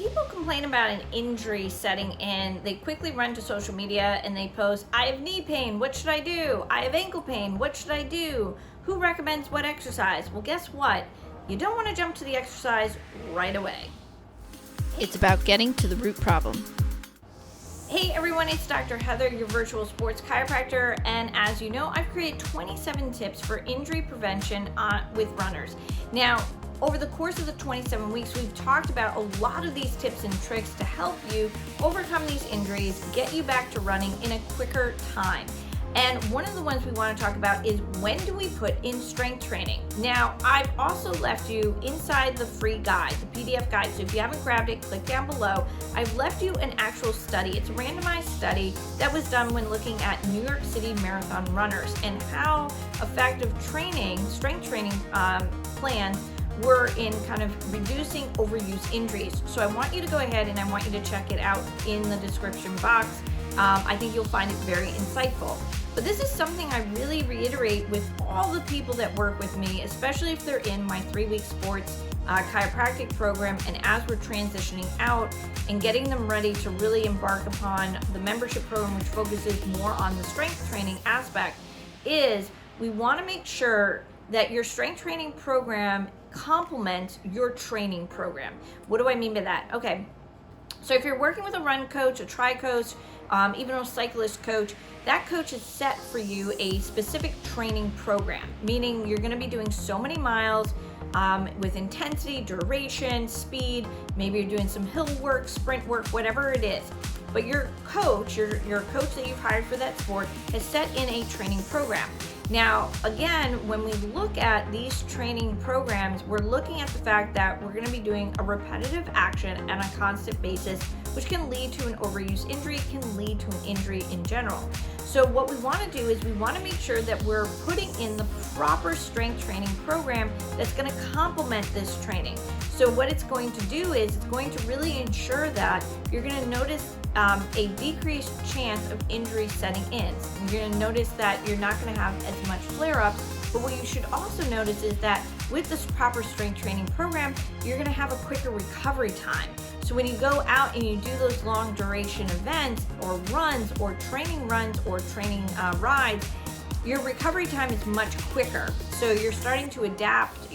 People complain about an injury setting in. They quickly run to social media and they post, I have knee pain, what should I do? I have ankle pain, what should I do? Who recommends what exercise? Well, guess what? You don't want to jump to the exercise right away. It's about getting to the root problem. Hey everyone, it's Dr. Heather, your virtual sports chiropractor, and as you know, I've created 27 tips for injury prevention with runners. Now, over the course of the 27 weeks, we've talked about a lot of these tips and tricks to help you overcome these injuries, get you back to running in a quicker time. And one of the ones we want to talk about is when do we put in strength training? Now, I've also left you inside the free guide, the PDF guide. So if you haven't grabbed it, click down below. I've left you an actual study. It's a randomized study that was done when looking at New York City marathon runners and how effective strength training plans were in kind of reducing overuse injuries. So I want you to go ahead and I want you to check it out in the description box. I think you'll find it very insightful. But this is something I really reiterate with all the people that work with me, especially if they're in my 3-week sports chiropractic program, and as we're transitioning out and getting them ready to really embark upon the membership program, which focuses more on the strength training aspect, is we want to make sure that your strength training program complements your training program. What do I mean by that? Okay, so if you're working with a run coach, a tri coach, even a cyclist coach, that coach has set for you a specific training program, meaning you're going to be doing so many miles with intensity, duration, speed. Maybe you're doing some hill work, sprint work, whatever it is. But your coach, your coach that you've hired for that sport, has set in a training program. Now, again, when we look at these training programs, we're looking at the fact that we're going to be doing a repetitive action on a constant basis, which can lead to an overuse injury, can lead to an injury in general. So what we want to do is we want to make sure that we're putting in the proper strength training program that's going to complement this training. So what it's going to do is it's going to really ensure that you're going to notice a decreased chance of injury setting in. You're going to notice that you're not going to have as much flare-ups, but what you should also notice is that with this proper strength training program, you're going to have a quicker recovery time. So when you go out and you do those long duration events or runs or training rides, your recovery time is much quicker. So you're starting to adapt,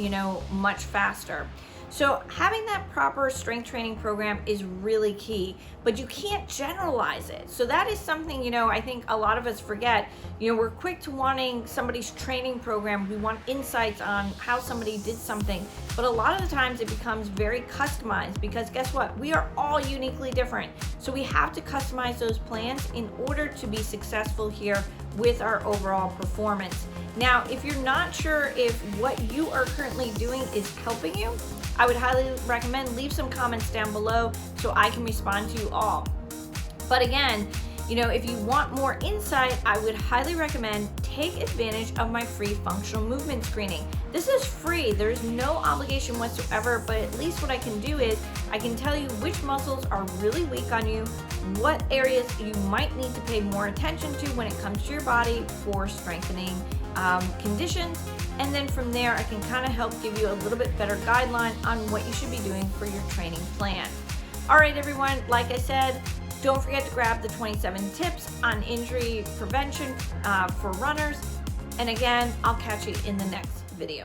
much faster. So having that proper strength training program is really key, but you can't generalize it. So that is something, I think a lot of us forget. We're quick to wanting somebody's training program. We want insights on how somebody did something, but a lot of the times it becomes very customized because guess what? We are all uniquely different. So we have to customize those plans in order to be successful here with our overall performance. Now, if you're not sure if what you are currently doing is helping you, I would highly recommend leave some comments down below so I can respond to you all. But again, if you want more insight, I would highly recommend take advantage of my free functional movement screening. This is free. There's no obligation whatsoever, but at least what I can do is I can tell you which muscles are really weak on you, what areas you might need to pay more attention to when it comes to your body for strengthening conditions. And then from there, I can kind of help give you a little bit better guideline on what you should be doing for your training plan. All right, everyone, like I said, don't forget to grab the 27 tips on injury prevention for runners. And again, I'll catch you in the next video.